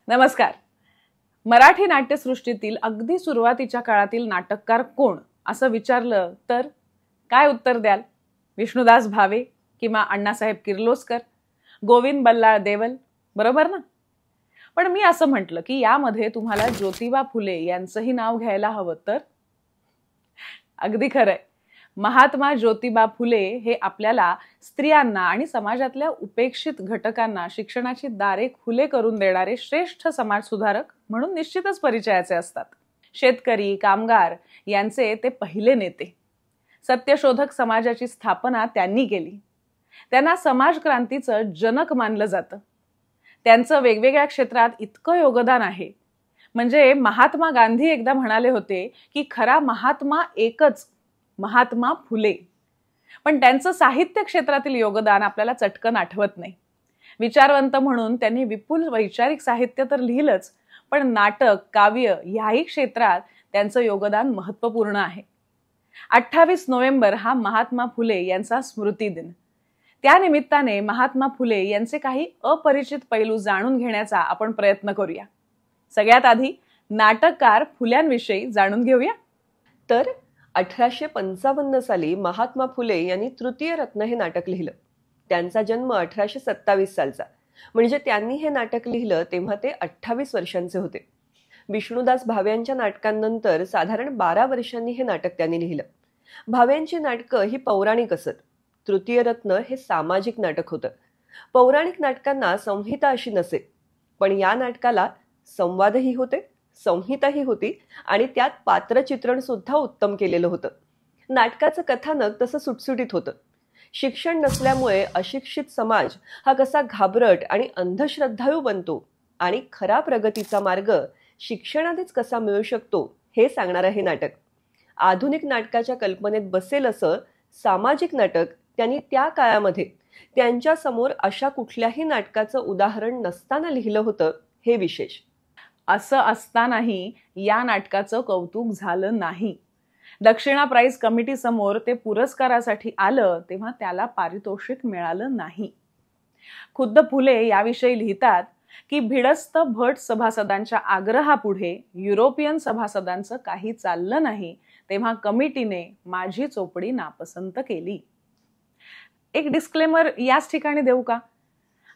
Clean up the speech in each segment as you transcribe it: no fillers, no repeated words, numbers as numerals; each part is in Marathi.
नमस्कार. मराठी नाट्यसृष्टीतील अगदी सुरुवातीच्या काळातील नाटककार कोण असं विचारलं तर काय उत्तर द्याल? विष्णुदास भावे किंवा अण्णासाहेब किर्लोस्कर, गोविंद बल्लाळ देवल, बरोबर ना? पण मी असं म्हटलं की यामध्ये तुम्हाला ज्योतिबा फुले यांचंही नाव घ्यायला हवं तर? अगदी खरंय. महात्मा ज्योतिबा फुले हे आपल्याला स्त्रियांना आणि समाजातल्या उपेक्षित घटकांना शिक्षणाची दारे खुले करून देणारे श्रेष्ठ समाजसुधारक म्हणून निश्चितच परिचयाचे असतात. शेतकरी, कामगार यांचे ते पहिले नेते. सत्यशोधक समाजाची स्थापना त्यांनी केली. त्यांना समाजक्रांतीचं जनक मानलं जातं. त्यांचं वेगवेगळ्या क्षेत्रात इतकं योगदान आहे म्हणजे महात्मा गांधी एकदा म्हणाले होते की खरा महात्मा एकच, महात्मा फुले. पण त्यांचं साहित्य क्षेत्रातील योगदान आपल्याला चटकन आठवत नाही. विचारवंत म्हणून त्यांनी विपुल वैचारिक साहित्य तर लिहिलंच, पण नाटक, काव्य याही क्षेत्रात त्यांचं योगदान महत्त्वपूर्ण आहे. 28 नोव्हेंबर हा महात्मा फुले यांचा स्मृती दिन. त्या निमित्ताने महात्मा फुले यांचे काही अपरिचित पैलू जाणून घेण्याचा आपण प्रयत्न करूया. सगळ्यात आधी नाटककार फुल्यांविषयी जाणून घेऊया. तर 1855 साली महात्मा फुले यांनी तृतीय रत्न हे नाटक लिहिलं. त्यांचा जन्म 1827 सालचा, म्हणजे त्यांनी हे नाटक लिहिलं तेव्हा ते 28 वर्षांचे होते. विष्णुदास भाव्यांच्या नाटकांनंतर साधारण 12 वर्षांनी हे नाटक त्यांनी लिहिलं. भाव्यांची नाटकं ही पौराणिक असत. तृतीय रत्न हे सामाजिक नाटक होतं. पौराणिक नाटकांना संहिता अशी नसे, पण या नाटकाला संवादही होते, संहिताही होती आणि त्यात पात्रचित्रण सुद्धा उत्तम केलेलं होतं. नाटकाचं कथानक तसं सुटसुटीत होतं. शिक्षण नसल्यामुळे अशिक्षित समाज हा कसा घाबरट आणि अंधश्रद्धाळू बनतो आणि खरा प्रगतीचा मार्ग शिक्षणानेच कसा मिळू शकतो हे सांगणारं हे नाटक. आधुनिक नाटकाच्या कल्पनेत बसेल असं सामाजिक नाटक त्यांनी त्या काळामध्ये त्यांच्या समोर अशा कुठल्याही नाटकाचं उदाहरण नसताना लिहिलं होतं हे विशेष. असं असतानाही या नाटकाचं कौतुक झालं नाही. दक्षिणा प्राइज कमिटी समोर ते पुरस्कारासाठी आलं तेव्हा त्याला पारितोषिक मिळालं नाही. खुद्द फुले याविषयी लिहितात की भिडस्त भट सभासदांच्या आग्रहापुढे युरोपियन सभासदांचं काही चाललं नाही तेव्हा कमिटीने माझी चोपडी नापसंत केली. एक डिस्क्लेमर याच ठिकाणी देऊ का?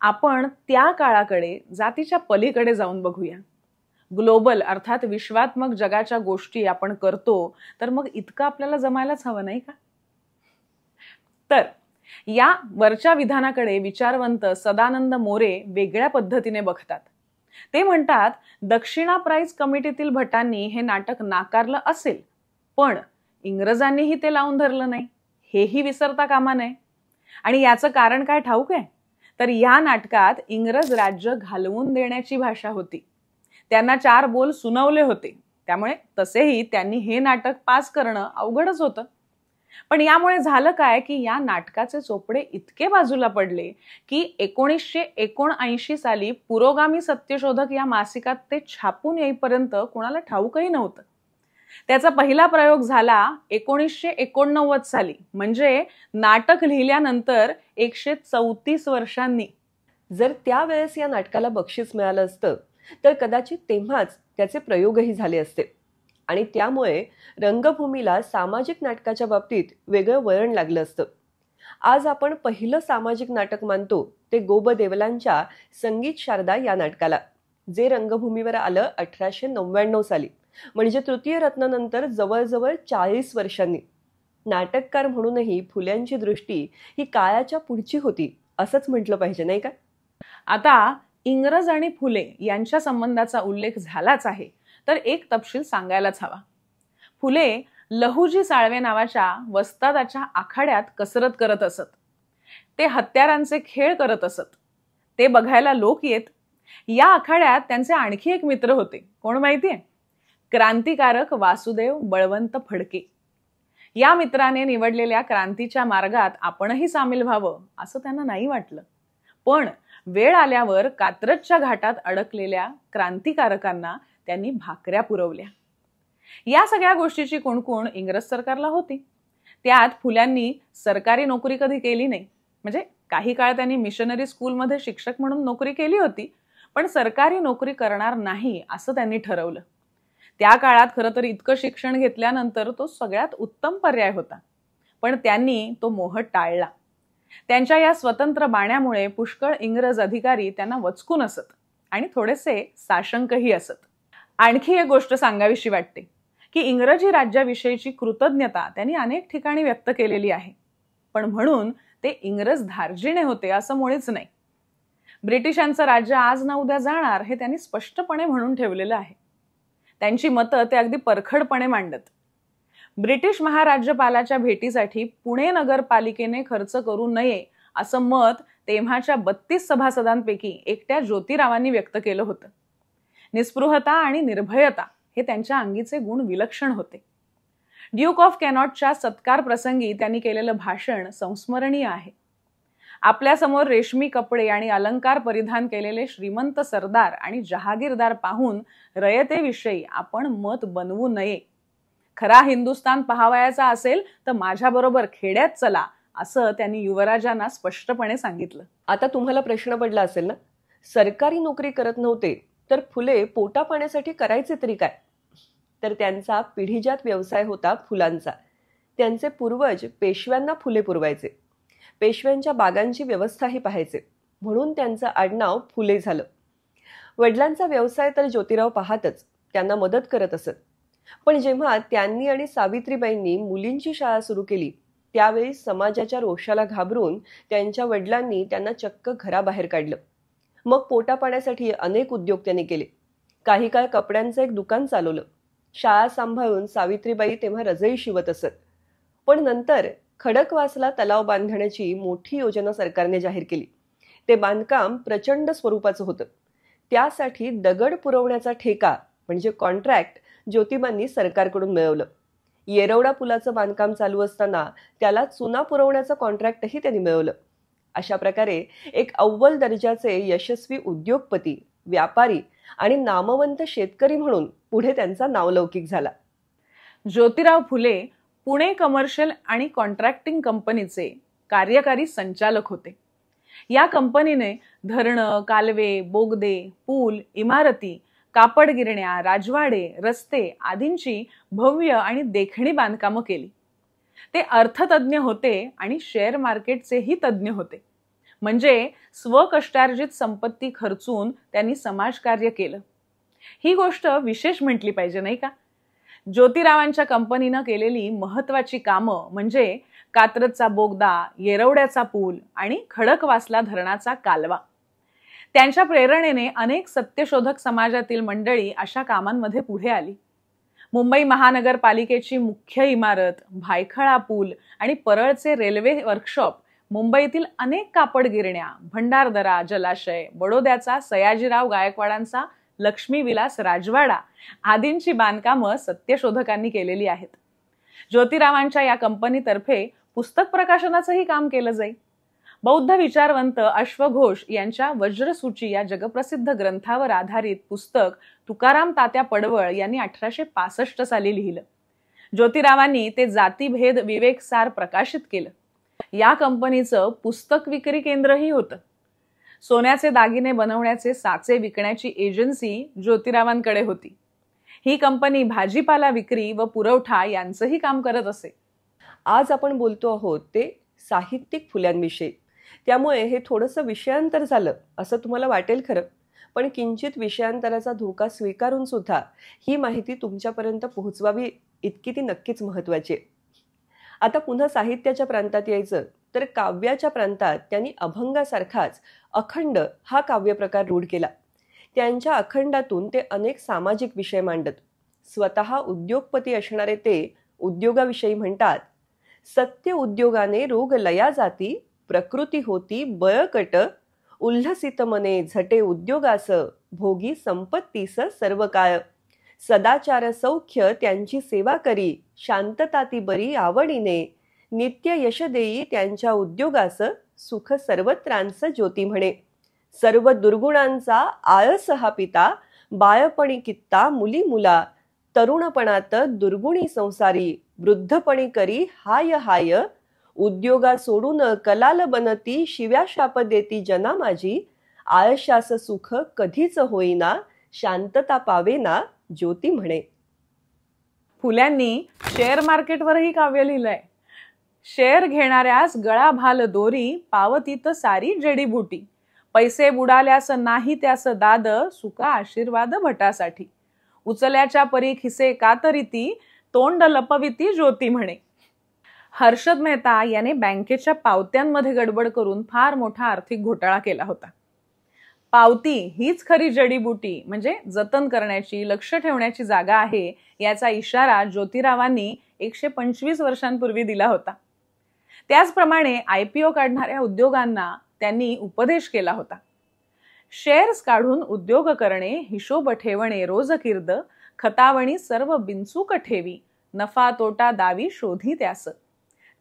आपण त्या काळाकडे जातीच्या पलीकडे जाऊन बघूया. ग्लोबल अर्थात विश्वात्मक जगाच्या गोष्टी आपण करतो तर मग इतकं आपल्याला जमायलाच हवं नाही का? तर या वरच्या विधानाकडे विचारवंत सदानंद मोरे वेगळ्या पद्धतीने बघतात. ते म्हणतात दक्षिणा प्राइज कमिटीतील भटांनी हे नाटक नाकारलं असेल, पण इंग्रजांनीही ते लावून धरलं नाही, हेही विसरता कामा नये. आणि याचं कारण काय ठाऊक आहे? तर या नाटकात इंग्रज राज्य घालवून देण्याची भाषा होती. त्यांना 4 बोल सुनावले होते, त्यामुळे तसेही त्यांनी हे नाटक पास करणं अवघडच होतं. पण यामुळे झालं काय की या नाटकाचे चोपडे इतके बाजूला पडले की 1979 साली पुरोगामी सत्यशोधक या मासिकात ते छापून येईपर्यंत कोणाला ठाऊकही नव्हतं. त्याचा पहिला प्रयोग झाला 1989 साली, म्हणजे नाटक लिहिल्यानंतर 134 वर्षांनी. जर त्यावेळेस या नाटकाला बक्षीस मिळालं असतं तर कदाचित तेव्हाच त्याचे प्रयोगही झाले असते आणि त्यामुळे रंगभूमीला सामाजिक नाटकाच्या बाबतीत वेगळं वळण लागलं असतं. आज आपण पहिलं सामाजिक नाटक मानतो ते गोब देवलांच्या संगीत शारदा या नाटकाला, जे रंगभूमीवर आलं 1899 साली, म्हणजे तृतीय रत्नानंतर जवळजवळ 40 वर्षांनी. नाटककार म्हणूनही फुल्यांची दृष्टी ही काळाच्या पुढची होती असंच म्हटलं पाहिजे नाही का? आता इंग्रज आणि फुले यांच्या संबंधाचा उल्लेख झालाच आहे तर एक तपशील सांगायलाच हवा. फुले लहुजी साळवे नावाच्या वस्तादाच्या आखाड्यात कसरत करत असत. ते हत्यारांचे खेळ करत असत. ते बघायला लोक येत. या आखाड्यात त्यांचे आणखी एक मित्र होते. कोण माहितीये? क्रांतिकारक वासुदेव बळवंत फडके. या मित्राने निवडलेल्या क्रांतीच्या मार्गात आपणही सामील व्हावं असं त्यांना नाही वाटलं. पण वेळ आल्यावर कात्रजच्या घाटात अडकलेल्या क्रांतिकारकांना त्यांनी भाकऱ्या पुरवल्या. या सगळ्या गोष्टीची कुणकुण इंग्रज सरकारला होती. त्यात फुल्यांनी सरकारी नोकरी कधी केली नाही. म्हणजे काही काळ त्यांनी मिशनरी स्कूलमध्ये शिक्षक म्हणून नोकरी केली होती, पण सरकारी नोकरी करणार नाही असं त्यांनी ठरवलं. त्या काळात खरं तर इतकं शिक्षण घेतल्यानंतर तो सगळ्यात उत्तम पर्याय होता, पण त्यांनी तो मोह टाळला. त्यांच्या या स्वतंत्र बाण्यामुळे पुष्कळ इंग्रज अधिकारी त्यांना वचकून असत आणि थोडेसे साशंकही असत. आणखी एक गोष्ट सांगावीशी वाटते की इंग्रजी राज्याविषयीची कृतज्ञता त्यांनी अनेक ठिकाणी व्यक्त केलेली आहे, पण म्हणून ते इंग्रज धार्जिणे होते असं मुळीच नाही. ब्रिटिशांचं राज्य आज ना उद्या जाणार हे त्यांनी स्पष्टपणे म्हणून ठेवलेलं आहे. त्यांची मतं ते अगदी परखडपणे मांडत. ब्रिटिश महाराज्यपालाच्या भेटीसाठी पुणे नगरपालिकेने खर्च करू नये असं मत तेव्हाच्या 32 सभासदांपैकी एकट्या ज्योतिरावांनी व्यक्त केलं होतं. निस्पृहता आणि निर्भयता हे त्यांच्या अंगीचे गुण विलक्षण होते. ड्यूक ऑफ कॅनॉटच्या सत्कार प्रसंगी त्यांनी केलेलं भाषण संस्मरणीय आहे. आपल्यासमोर रेशमी कपडे आणि अलंकार परिधान केलेले श्रीमंत सरदार आणि जहागीरदार पाहून रयतेविषयी आपण मत बनवू नये. खरा हिंदुस्तान पहावयाचा असेल तर माझ्याबरोबर खेड्यात चला असं त्यांनी युवराजांना स्पष्टपणे सांगितलं. आता तुम्हाला प्रश्न पडला असेल ना, सरकारी नोकरी करत नव्हते तर फुले पोटा पाण्यासाठी करायचे तरी काय? तर त्यांचा पिढीजात व्यवसाय होता फुलांचा. त्यांचे पूर्वज पेशव्यांना फुले पुरवायचे. पेशव्यांच्या बागांची व्यवस्थाही पाहायचे, म्हणून त्यांचं आडनाव फुले झालं. वडिलांचा व्यवसाय तर ज्योतिराव पाहतच, त्यांना मदत करत असत. पण जेव्हा त्यांनी आणि सावित्रीबाईंनी मुलींची शाळा सुरू केली त्यावेळी समाजाच्या रोषाला घाबरून त्यांच्या वडिलांनी त्यांना चक्क घराबाहेर काढलं. मग पोटा पाण्यासाठी अनेक उद्योग त्यांनी केले. काही काळ कपड्यांचं एक दुकान चालवलं. शाळा सांभाळून सावित्रीबाई तेव्हा रजई शिवत असत. पण नंतर खडकवासला तलाव बांधण्याची मोठी योजना सरकारने जाहीर केली. ते बांधकाम प्रचंड स्वरूपाचं होतं. त्यासाठी दगड पुरवण्याचा ठेका म्हणजे कॉन्ट्रॅक्ट ज्योतिबांनी सरकारकडून मिळवलं. येरवडा पुलाचं बांधकाम चालू असताना त्याला चुना पुरवण्याचं कॉन्ट्रॅक्टही त्यांनी मिळवलं. अशा प्रकारे एक अव्वल दर्जाचे यशस्वी उद्योगपती, व्यापारी आणि नामवंत शेतकरी म्हणून पुढे त्यांचा नावलौकिक झाला. ज्योतिराव फुले पुणे कमर्शियल आणि कॉन्ट्रॅक्टिंग कंपनीचे कार्यकारी संचालक होते. या कंपनीने धरणं, कालवे, बोगदे, पूल, इमारती, कापड गिरण्या, राजवाडे, रस्ते आदींची भव्य आणि देखणी बांधकामं केली. ते अर्थतज्ञ होते आणि शेअर मार्केटचेही तज्ज्ञ होते. म्हणजे स्वकष्टार्जित संपत्ती खर्चून त्यांनी समाजकार्य केलं. ही गोष्ट विशेष म्हटली पाहिजे नाही का? ज्योतिरावांच्या कंपनीनं केलेली महत्वाची कामं म्हणजे कात्रजचा बोगदा, येरवड्याचा पूल आणि खडकवासला धरणाचा कालवा. त्यांच्या प्रेरणेने अनेक सत्यशोधक समाजातील मंडळी अशा कामांमध्ये पुढे आली. मुंबई महानगरपालिकेची मुख्य इमारत, भायखळा पूल आणि परळचे रेल्वे वर्कशॉप, मुंबईतील अनेक कापड गिरण्या, भंडारदरा जलाशय, बडोद्याचा सयाजीराव गायकवाडांचा लक्ष्मीविलास राजवाडा आदींची बांधकामं सत्यशोधकांनी केलेली आहेत. ज्योतिरावांच्या या कंपनीतर्फे पुस्तक प्रकाशनाचंही काम केलं जाई. बौद्ध विचारवंत अश्वघोष यांच्या वज्रसूची या जगप्रसिद्ध ग्रंथावर आधारित पुस्तक तुकाराम तात्या पडवळ यांनी 1865 साली लिहिलं. ज्योतिरावांनी ते जातीभेद विवेकसार प्रकाशित केलं. या कंपनीचं पुस्तक विक्री केंद्रही होतं. सोन्याचे दागिने बनवण्याचे साचे विकण्याची एजन्सी ज्योतिरावांकडे होती. ही कंपनी भाजीपाला विक्री व पुरवठा यांचंही काम करत असे. आज आपण बोलतो आहोत ते साहित्यिक फुल्यांविषयी, त्यामुळे हे थोडंसं विषयांतर झालं असं तुम्हाला वाटेल खरं, पण किंचित विषयांतराचा धोका स्वीकारून सुद्धा ही माहिती तुमच्यापर्यंत पोहोचवावी इतकी ती नक्कीच महत्त्वाची आहे. आता पुन्हा साहित्याच्या प्रांतात यायचं तर काव्याच्या प्रांतात त्यांनी अभंगासारखाच अखंड हा काव्यप्रकार रूढ केला. त्यांच्या अखंडातून ते अनेक सामाजिक विषय मांडत. स्वतः उद्योगपती असणारे ते उद्योगाविषयी म्हणतात, सत्य उद्योगाने रोग लया जाती, प्रकृती होती बळकट, उल्हसित मने झटे उद्योगास, भोगी संपत्तीस सर्व काळ, सदाचार सौख्य त्यांची सेवा करी, शांतता ती बरी आवडीने, नित्य यश देई त्यांच्या उद्योगास, सुख सर्वत्रांच ज्योती म्हणे, सर्व दुर्गुणांचा आळस हा पिता, बाळपणी कित्ता मुली मुला, तरुणपणात दुर्गुणी संसारी, वृद्धपणी करी हाय हाय, उद्योगा सोडून कलाल बनती, शिव्या शाप देती जना माझी, आळशास सुख कधीच होईना, शांतता पावेना, ज्योती म्हणे. फुल्यांनी शेअर मार्केटवरही काव्य लिहिलंय. शेअर घेणाऱ्यास गळा भाल दोरी, पावतीत सारी जडीबुटी, पैसे बुडाल्यास नाही त्यास दाद, सुका आशीर्वाद भटासाठी, उचल्याच्या परी खिसे कातरिती, तोंड लपविती ज्योती म्हणे. हर्षद मेहता याने बँकेच्या पावत्यांमध्ये गडबड करून फार मोठा आर्थिक घोटाळा केला होता. पावती हीच खरी जडीबुटी म्हणजे जतन करण्याची, लक्ष ठेवण्याची जागा आहे, याचा इशारा ज्योतिरावांनी 125 वर्षांपूर्वी दिला होता. त्याचप्रमाणे IPO काढणाऱ्या उद्योगांना त्यांनी उपदेश केला होता. शेअर्स काढून उद्योग करणे, हिशोब ठेवणे रोजकिर्द, खतावणी सर्व बिनचूक ठेवी, नफा तोटा दावी शोधी त्यास,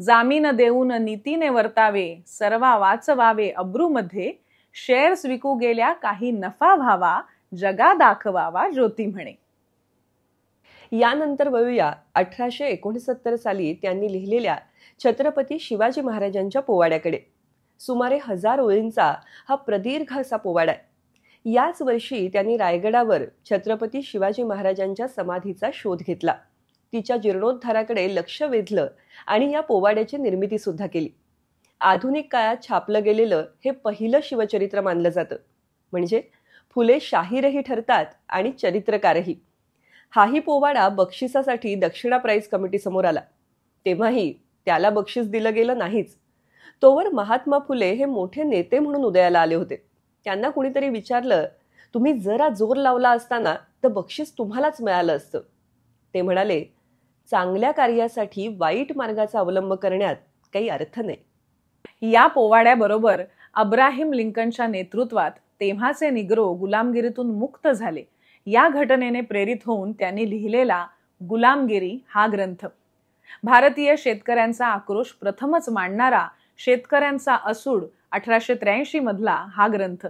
जामीन देऊन नीतीने वर्तावे, सर्वा वाचवावे अब्रूमध्ये, शेअर्स विकू गेल्या काही नफा व्हावा, जगा दाखवावा ज्योती म्हणे. यानंतर वळूया 1869 साली त्यांनी लिहिलेल्या छत्रपती शिवाजी महाराजांच्या पोवाड्याकडे. सुमारे 1000 ओळींचा हा प्रदीर्घ असा पोवाडा आहे. याच वर्षी त्यांनी रायगडावर छत्रपती शिवाजी महाराजांच्या समाधीचा शोध घेतला. तिच्या जीर्णोद्धाराकडे लक्ष वेधलं आणि या पोवाड्याची निर्मिती सुद्धा केली. आधुनिक काळात छापलं गेलेलं हे पहिलं शिवचरित्र मानलं जातं. म्हणजे फुले शाहीरही ठरतात आणि चरित्रकारही. हाही पोवाडा बक्षिसासाठी दक्षिणा प्राईज कमिटी समोर आला. तेव्हाही त्याला बक्षीस दिलं गेलं नाहीच. तोवर महात्मा फुले हे मोठे नेते म्हणून उदयाला आले होते. त्यांना कुणीतरी विचारलं, तुम्ही जरा जोर लावला असताना तर बक्षीस तुम्हालाच मिळालं असतं. ते म्हणाले, चांगल्या कार्यासाठी वाईट मार्गाचा अवलंब करण्यात काही अर्थ नाही. या पोवाड्याबरोबर अब्राहिम लिंकनच्या नेतृत्वात तेव्हाचे निग्रो गुलामगिरीतून मुक्त झाले या घटनेने प्रेरित होऊन त्यांनी लिहिलेला गुलामगिरी हा ग्रंथ, भारतीय शेतकऱ्यांचा आक्रोश प्रथमच मांडणारा शेतकऱ्यांचा असूड 1883 मधला हा ग्रंथ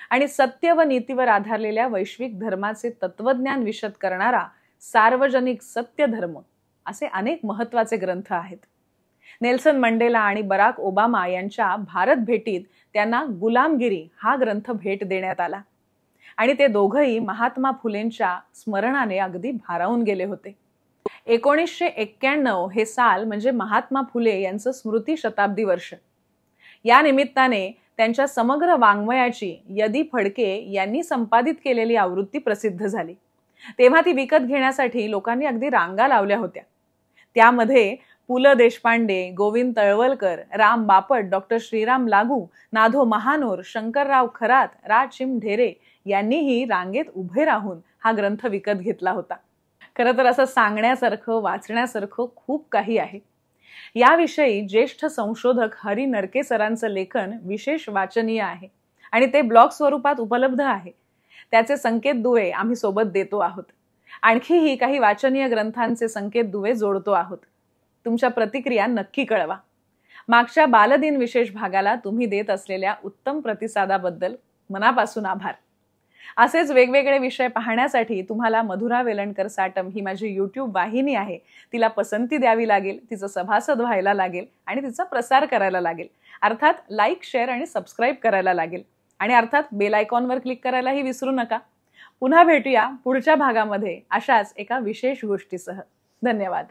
आणि सत्य व नीतीवर आधारलेल्या वैश्विक धर्माचे तत्वज्ञान विशद करणारा सार्वजनिक सत्य धर्म असे अनेक महत्त्वाचे ग्रंथ आहेत. नेल्सन मंडेला आणि बराक ओबामा यांच्या भारत भेटीत त्यांना गुलामगिरी हा ग्रंथ भेट देण्यात आला आणि ते दोघंही महात्मा फुलेंच्या स्मरणाने अगदी भारावून गेले होते. 1991 हे साल म्हणजे महात्मा फुले यांचं स्मृती शताब्दी वर्ष. या निमित्ताने त्यांच्या समग्र वाङ्मयाची यदी फडके यांनी संपादित केलेली आवृत्ती प्रसिद्ध झाली. तेव्हा ती विकत घेण्यासाठी लोकांनी अगदी रांगा लावल्या होत्या. त्यामध्ये पु ल देशपांडे, गोविंद तळवलकर, राम बापट, डॉक्टर श्रीराम लागू, नाधो महानोर, शंकरराव खरात, रा चिम ढेरे यांनीही रांगेत उभे राहून हा ग्रंथ विकत घेतला होता. खरं तर असं सांगण्यासारखं, वाचण्यासारखं खूप काही आहे. याविषयी ज्येष्ठ संशोधक हरी नरके सरांचं लेखन विशेष वाचनीय आहे आणि ते ब्लॉग स्वरूपात उपलब्ध आहे. त्याचे संकेत दुवे आम्ही सोबत देतो आहोत. आणखीही काही वाचनीय ग्रंथांचे संकेत दुवे जोडतो आहोत. तुमच्या प्रतिक्रिया नक्की कळवा. मागच्या बालदिन विशेष भागाला तुम्ही देत असलेल्या उत्तम प्रतिसादाबद्दल मनापासून आभार. असेच वेगवेगळे विषय पाहण्यासाठी तुम्हाला मधुरा वेलणकर साटम ही माझी YouTube वाहिनी आहे, तिला पसंती द्यावी लागेल, तिचं सभासद व्हायला लागेल आणि तिचा प्रसार करायला लागेल. अर्थात लाईक, शेअर आणि सबस्क्राईब करायला लागेल आणि अर्थात बेल आयकॉनवर क्लिक करायलाही विसरू नका. पुन्हा भेटूया पुढच्या भागामध्ये अशाच एका विशेष गोष्टीसह. धन्यवाद.